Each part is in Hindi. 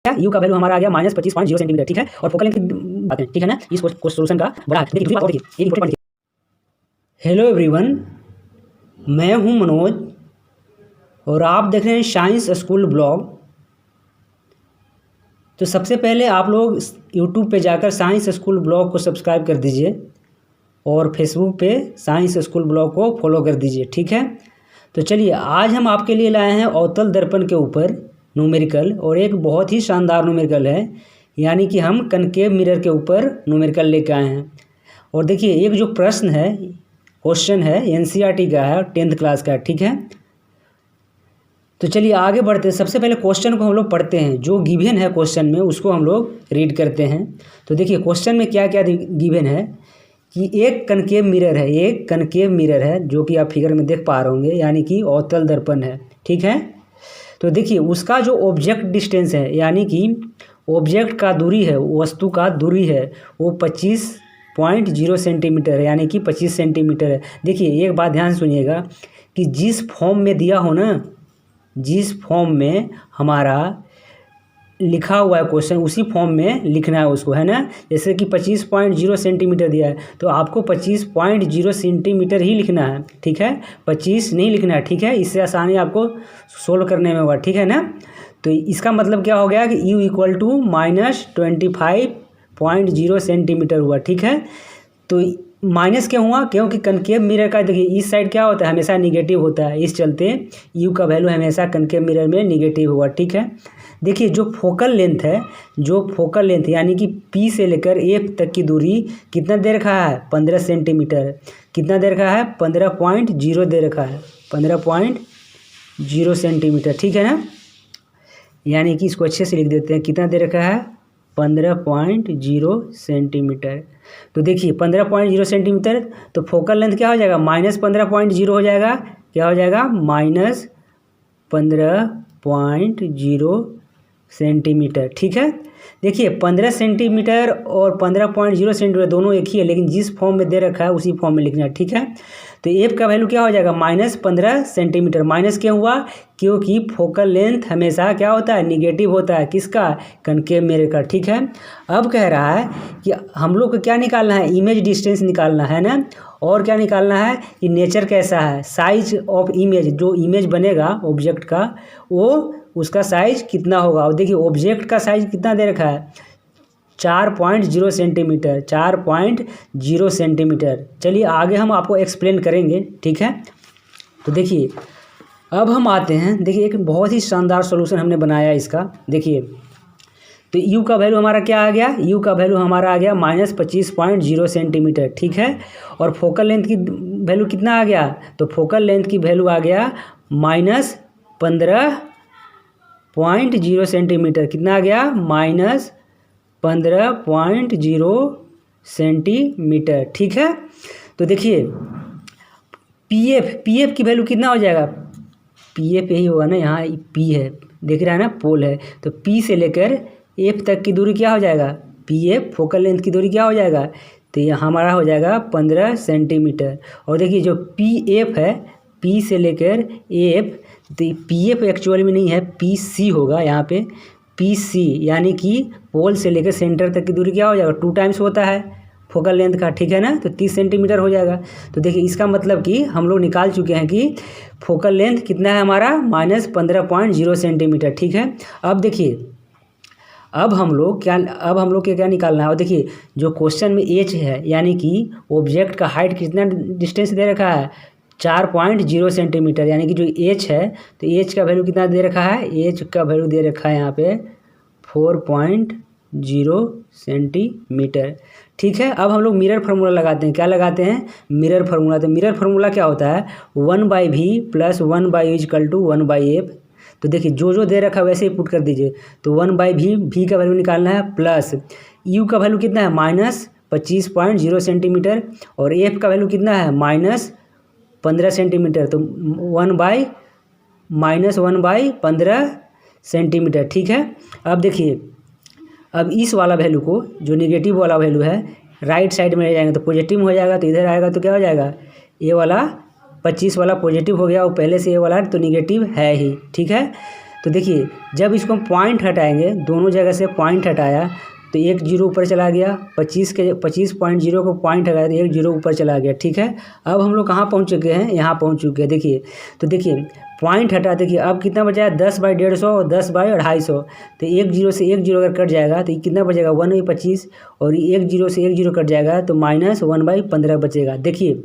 यू का वैल्यू हमारा आ गया -25.0 सेंटीमीटर, ठीक है। और फोकल लेंथ की बात है, ठीक है ना, इस सोल्यूशन का बड़ा है। देखिए दूसरी बात और देखिए, एक इंपॉर्टेंट देखिए। हेलो एवरीवन, मैं हूं मनोज और आप देख रहे हैं साइंस स्कूल ब्लॉग। तो सबसे पहले आप लोग यूट्यूब पे जाकर साइंस स्कूल ब्लॉग को सब्सक्राइब कर दीजिए और फेसबुक पे साइंस स्कूल ब्लॉग को फॉलो कर दीजिए, ठीक है। तो चलिए आज हम आपके लिए लाए हैं अवतल दर्पण के ऊपर न्यूमेरिकल, और एक बहुत ही शानदार न्यूमेरिकल है, यानी कि हम कनकेव मिरर के ऊपर न्यूमेरिकल लेकर आए हैं। और देखिए एक जो प्रश्न है, क्वेश्चन है, एनसीईआरटी का है, 10th क्लास का, ठीक है। तो चलिए आगे बढ़ते हैं। सबसे पहले क्वेश्चन को हम लोग पढ़ते हैं, जो गिवन है क्वेश्चन में उसको हम लोग रीड करते हैं। तो देखिए क्वेश्चन में क्या क्या गिवन है कि एक कनकेव मिरर है, एक कनकेव मिरर है जो कि आप फिगर में देख पा रहे होंगे, यानी कि अवतल दर्पण है, ठीक है। तो देखिए उसका जो ऑब्जेक्ट डिस्टेंस है, यानी कि ऑब्जेक्ट का दूरी है, वस्तु का दूरी है, वो 25.0 सेंटीमीटर है, यानी कि 25 सेंटीमीटर है। देखिए एक बात ध्यान सुनिएगा कि जिस फॉर्म में दिया हो ना, जिस फॉर्म में हमारा लिखा हुआ है क्वेश्चन, उसी फॉर्म में लिखना है उसको, है ना। जैसे कि 25.0 सेंटीमीटर दिया है तो आपको 25.0 सेंटीमीटर ही लिखना है, ठीक है, 25 नहीं लिखना है, ठीक है। इससे आसानी आपको सोल्व करने में होगा, ठीक है ना। तो इसका मतलब क्या हो गया कि u इक्वल टू -25.0 सेंटीमीटर हुआ, ठीक है। तो माइनस क्यों हुआ? क्योंकि कनकेव मिरर का देखिए इस साइड क्या होता है, हमेशा निगेटिव होता है, इस चलते u का वैल्यू हमेशा कनकेव मिरर में निगेटिव हुआ, ठीक है। देखिए जो फोकल लेंथ है, जो फोकल लेंथ यानी कि P से लेकर F तक की दूरी कितना दे रखा है? 15 सेंटीमीटर। कितना दे रखा है? 15.0 दे रखा है, 15.0 सेंटीमीटर, ठीक है ना। यानी कि इसको अच्छे से लिख देते हैं, कितना दे रखा है? 15.0 सेंटीमीटर। तो देखिए 15.0 सेंटीमीटर, तो फोकल लेंथ क्या हो जाएगा? -15.0 हो जाएगा। क्या हो जाएगा? -15.0 सेंटीमीटर, ठीक है। देखिए 15 सेंटीमीटर और 15.0 सेंटीमीटर दोनों एक ही है, लेकिन जिस फॉर्म में दे रखा है उसी फॉर्म में लिखना है, ठीक है। तो एफ का वैल्यू क्या हो जाएगा? -15 सेंटीमीटर। माइनस क्यों हुआ? क्योंकि फोकल लेंथ हमेशा क्या होता है? निगेटिव होता है। किसका? कनकेव मिरर का, ठीक है। अब कह रहा है कि हम लोग को क्या निकालना है? इमेज डिस्टेंस निकालना है ना, और क्या निकालना है कि नेचर कैसा है, साइज ऑफ इमेज, जो इमेज बनेगा ऑब्जेक्ट का वो उसका साइज कितना होगा। और देखिए ऑब्जेक्ट का साइज कितना दे रखा है? 4.0 सेंटीमीटर, 4.0 सेंटीमीटर। चलिए आगे हम आपको एक्सप्लेन करेंगे, ठीक है। तो देखिए अब हम आते हैं, देखिए एक बहुत ही शानदार सॉल्यूशन हमने बनाया इसका। देखिए तो u का वैल्यू हमारा क्या आ गया? u का वैल्यू हमारा आ गया -25.0 सेंटीमीटर, ठीक है। और फोकल लेंथ की वैल्यू कितना आ गया? तो फोकल लेंथ की वैल्यू आ गया -15.0 सेंटीमीटर। कितना आ गया? -15.0 सेंटीमीटर, ठीक है। तो देखिए पी एफ की वैल्यू कितना हो जाएगा? पी एफ यही होगा ना, यहाँ पी है, देख रहा है ना, पोल है। तो पी से लेकर एफ तक की दूरी क्या हो जाएगा? पी एफ फोकल लेंथ की दूरी क्या हो जाएगा? तो ये हमारा हो जाएगा 15 सेंटीमीटर। और देखिए जो पी एफ है, पी से लेकर एफ, तो पी एफ एक्चुअली में नहीं है, पी सी होगा यहाँ पे, पी सी, यानी कि पोल से लेकर सेंटर तक की दूरी क्या हो जाएगा? 2 टाइम्स होता है फोकल लेंथ का, ठीक है ना। तो 30 सेंटीमीटर हो जाएगा। तो देखिए इसका मतलब कि हम लोग निकाल चुके हैं कि फोकल लेंथ कितना है हमारा? -15.0 सेंटीमीटर, ठीक है। अब देखिए अब हम लोग क्या निकालना है? और देखिए जो क्वेश्चन में एच है, यानी कि ऑब्जेक्ट का हाइट कितना डिस्टेंस दे रखा है? 4.0 सेंटीमीटर। यानी कि जो एच है, तो एच का वैल्यू कितना दे रखा है? एच का वैल्यू दे रखा है यहाँ पे 4.0 सेंटीमीटर, ठीक है। अब हम लोग मिरर फार्मूला लगाते हैं। क्या लगाते हैं? Mirror formula. तो मिरर फार्मूला क्या होता है? 1/v + 1/u = 1/f। तो देखिए जो दे रखा है वैसे ही पुट कर दीजिए। तो 1/v, v का वैल्यू निकालना है, प्लस u का वैल्यू कितना है? -25.0 सेंटीमीटर, और f का वैल्यू कितना है? -15 सेंटीमीटर। तो 1/-1/15 सेंटीमीटर, ठीक है। अब देखिए अब इस वाला वैल्यू को, जो निगेटिव वाला वैल्यू है, राइट साइड में ले जाएंगे तो पॉजिटिव हो जाएगा। तो इधर आएगा तो क्या हो जाएगा? ये वाला 25 वाला पॉजिटिव हो गया, और पहले से ये वाला तो निगेटिव है ही, ठीक है। तो देखिए जब इसको हम पॉइंट हटाएंगे, दोनों जगह से पॉइंट हटाया तो एक जीरो ऊपर चला गया, 25.0 को पॉइंट हटाया तो एक जीरो ऊपर चला गया। ठीक है, अब हम लोग कहाँ पहुँच चुके हैं, यहाँ पहुँच चुके हैं। देखिए तो देखिए पॉइंट हटा, देखिए अब कितना बचा है 10/150 और 10/250। तो एक जीरो से एक जीरो अगर कट जाएगा तो ये कितना बचेगा 1/25, और एक जीरो से एक जीरो कट जाएगा तो -1/15 बचेगा। देखिए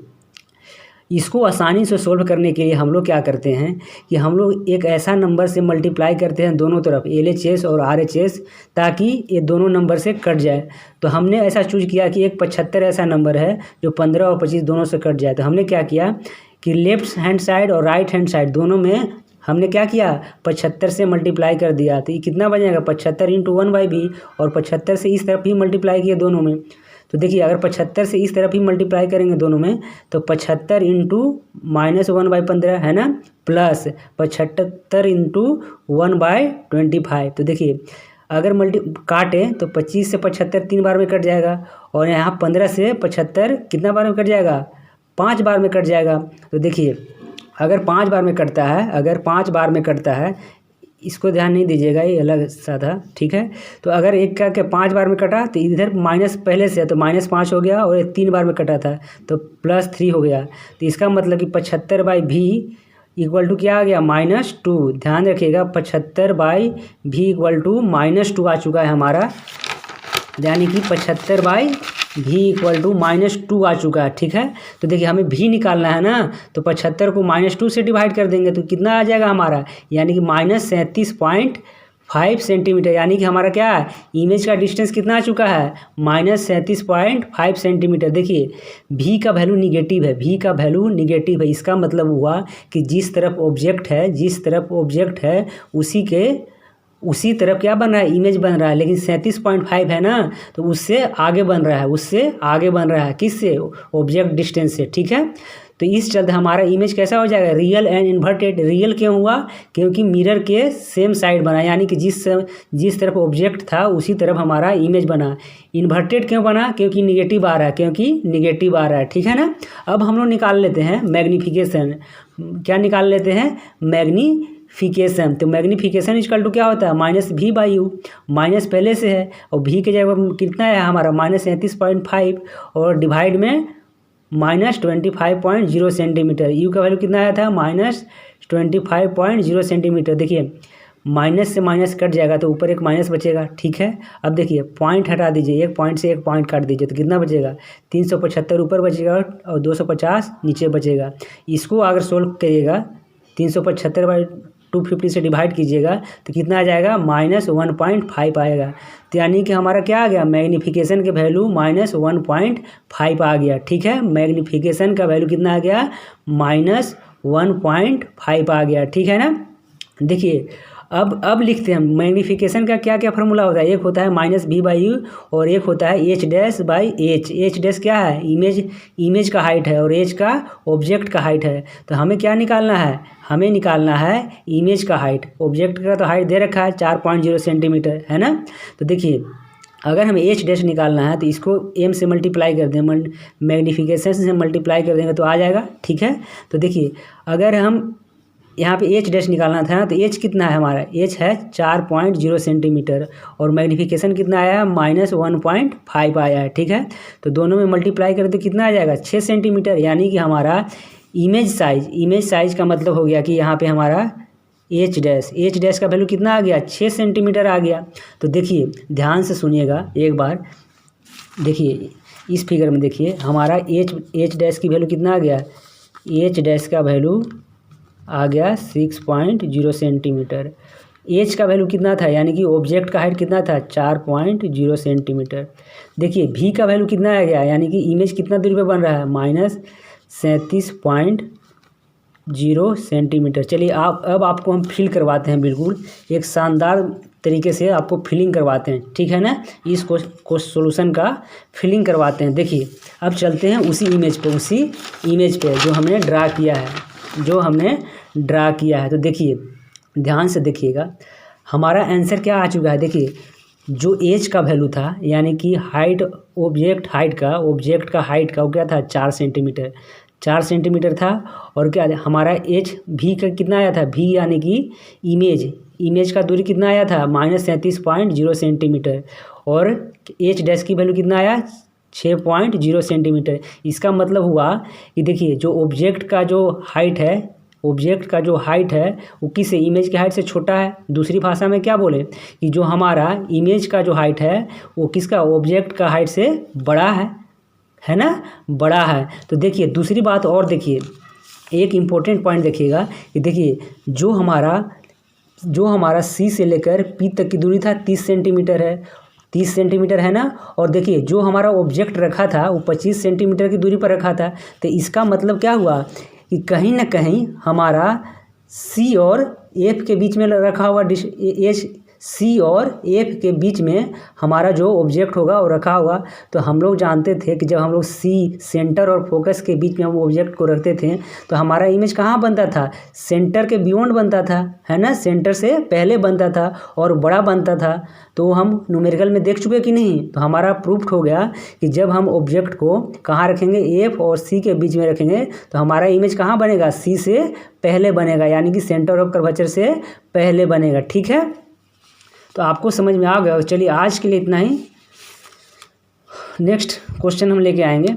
इसको आसानी से सोल्व करने के लिए हम लोग क्या करते हैं कि हम लोग एक ऐसा नंबर से मल्टीप्लाई करते हैं दोनों तरफ, LHS और RHS, ताकि ये दोनों नंबर से कट जाए। तो हमने ऐसा चूज किया कि एक 75 ऐसा नंबर है जो 15 और 25 दोनों से कट जाए। तो हमने क्या किया कि लेफ्ट हैंड साइड और राइट हैंड साइड दोनों में हमने क्या किया 75 से मल्टीप्लाई कर दिया। तो ये कितना बनेगा 75 × 1/b, और 75 से इस तरफ भी मल्टीप्लाई किया दोनों में। तो देखिए अगर 75 से इस तरफ ही मल्टीप्लाई करेंगे दोनों में तो 75 × -1/15 है ना, प्लस 75 × 1/25। तो देखिए अगर काटें तो 25 से 75 3 बार में कट जाएगा, और यहाँ 15 से 75 कितना बार में कट जाएगा 5 बार में कट जाएगा। तो देखिए अगर 5 बार में कटता है, अगर 5 बार में कटता है, इसको ध्यान नहीं दीजिएगा, ये अलग साधा। ठीक है, तो अगर एक का के 5 बार में कटा तो इधर माइनस पहले से है तो -5 हो गया, और ये 3 बार में कटा था तो +3 हो गया। तो इसका मतलब कि 75/b = क्या आ गया -2। ध्यान रखिएगा 75/b = -2 आ चुका है हमारा, यानी कि 75/b = -2 आ चुका है। ठीक है, तो देखिए हमें भी निकालना है ना, तो 75 को -2 से डिवाइड कर देंगे तो कितना आ जाएगा हमारा, यानी कि -37.5 सेंटीमीटर। यानी कि हमारा क्या है इमेज का डिस्टेंस कितना आ चुका है -37.5 सेंटीमीटर। देखिए भी का वैल्यू निगेटिव है, भी का वैल्यू निगेटिव है। इसका मतलब हुआ कि जिस तरफ ऑब्जेक्ट है उसी तरफ क्या बन रहा है इमेज बन रहा है, लेकिन 37.5 है ना, तो उससे आगे बन रहा है किससे ऑब्जेक्ट डिस्टेंस से। ठीक है, तो इस चलते हमारा इमेज कैसा हो जाएगा रियल एंड इन्वर्टेड। रियल क्यों हुआ, क्योंकि मिरर के सेम साइड बना, यानी कि जिस तरफ ऑब्जेक्ट था उसी तरफ हमारा इमेज बना। इन्वर्टेड क्यों बना, क्योंकि निगेटिव आ रहा है। ठीक है ना, अब हम लोग निकाल लेते हैं मैग्नीफिकेशन। क्या निकाल लेते हैं मैग्नीफिकेशन। तो मैग्नीफिकेशन इक्वल टू क्या होता है -v/u, माइनस पहले से है और v के जगह कितना है हमारा -37.5, और डिवाइड में -25.0 सेंटीमीटर। u का वैल्यू कितना आया था -25.0 सेंटीमीटर। देखिए माइनस से माइनस कट जाएगा तो ऊपर एक माइनस बचेगा। ठीक है, अब देखिए पॉइंट हटा दीजिए, एक पॉइंट से एक पॉइंट काट दीजिए तो कितना बचेगा 375 ऊपर बचेगा और 250 नीचे बचेगा। इसको अगर सोल्व करिएगा 375/250 से डिवाइड कीजिएगा तो कितना आ जाएगा -1.5 आएगा। तो यानी कि हमारा क्या आ गया मैग्नीफिकेशन के वैल्यू -1.5 आ गया। ठीक है, मैग्नीफिकेशन का वैल्यू कितना आ गया -1.5 आ गया। ठीक है ना, देखिए अब लिखते हैं मैग्नीफिकेशन का क्या क्या फार्मूला होता है। एक होता है -v/u और एक होता है h'/h। h' क्या है इमेज का हाइट है और h का ऑब्जेक्ट का हाइट है। तो हमें क्या निकालना है, हमें निकालना है इमेज का हाइट। ऑब्जेक्ट का तो हाइट दे रखा है 4.0 सेंटीमीटर है ना। तो देखिए अगर हमें h' निकालना है तो इसको m से मल्टीप्लाई कर दें, मैग्नीफिकेशन से मल्टीप्लाई कर देंगे तो आ जाएगा। ठीक है, तो देखिए अगर हम यहाँ पे h' निकालना था तो h कितना है हमारा, h है 4.0 सेंटीमीटर और मैग्नीफिकेशन कितना आया है -1.5 आया है। ठीक है, तो दोनों में मल्टीप्लाई करें तो कितना आ जाएगा 6 सेंटीमीटर। यानी कि हमारा इमेज साइज का मतलब हो गया कि यहाँ पे हमारा h' का वैल्यू कितना आ गया 6 सेंटीमीटर आ गया। तो देखिए ध्यान से सुनिएगा एक बार, देखिए इस फिगर में देखिए हमारा h' की वैल्यू कितना आ गया, h' का वैल्यू आ गया 6.0 सेंटीमीटर। एच का वैल्यू कितना था, यानी कि ऑब्जेक्ट का हाइट कितना था 4.0 सेंटीमीटर। देखिए भी का वैल्यू कितना आ गया, यानी कि इमेज कितना दूरी पे बन रहा है -37.0 सेंटीमीटर। चलिए अब आपको हम फिल करवाते हैं, बिल्कुल एक शानदार तरीके से आपको फिलिंग करवाते हैं। ठीक है ना, इस सोल्यूशन का फिलिंग करवाते हैं। देखिए अब चलते हैं उसी इमेज पे जो हमने ड्रा किया है। तो देखिए ध्यान से देखिएगा हमारा आंसर क्या आ चुका है। देखिए जो एज का वैल्यू था, यानी कि ऑब्जेक्ट का हाइट का वो क्या था 4 सेंटीमीटर, 4 सेंटीमीटर था। और क्या हमारा एच भी का कितना आया था, भी यानी कि इमेज का दूरी कितना आया था, -37.0 सेंटीमीटर। और एच डैश की वैल्यू कितना आया, 6.0 सेंटीमीटर। इसका मतलब हुआ कि देखिए जो ऑब्जेक्ट का जो हाइट है वो किस इमेज की हाइट से छोटा है। दूसरी भाषा में क्या बोले कि जो हमारा इमेज का जो हाइट है वो किसका, ऑब्जेक्ट का हाइट से बड़ा है ना, बड़ा है। तो देखिए दूसरी बात और देखिए, एक इम्पोर्टेंट पॉइंट देखिएगा कि देखिए जो हमारा सी से लेकर पी तक की दूरी था 30 सेंटीमीटर है, 30 सेंटीमीटर है ना। और देखिए जो हमारा ऑब्जेक्ट रखा था वो 25 सेंटीमीटर की दूरी पर रखा था। तो इसका मतलब क्या हुआ कि कहीं ना कहीं हमारा सी और एफ के बीच में रखा हुआ सी और एफ के बीच में हमारा जो ऑब्जेक्ट होगा वो रखा होगा। तो हम लोग जानते थे कि जब हम लोग सी सेंटर और फोकस के बीच में हम ऑब्जेक्ट को रखते थे तो हमारा इमेज कहाँ बनता था, सेंटर के बियॉन्ड बनता था, है ना, सेंटर से पहले बनता था और बड़ा बनता था। तो हम न्यूमेरिकल में देख चुके कि नहीं। तो हमारा प्रूफ हो गया कि जब हम ऑब्जेक्ट को कहाँ रखेंगे, एफ और सी के बीच में रखेंगे तो हमारा इमेज कहाँ बनेगा, सी से पहले बनेगा, यानी कि सेंटर ऑफ कर्वेचर से पहले बनेगा। ठीक है, तो आपको समझ में आ गया। चलिए आज के लिए इतना ही, नेक्स्ट क्वेश्चन हम लेके आएंगे।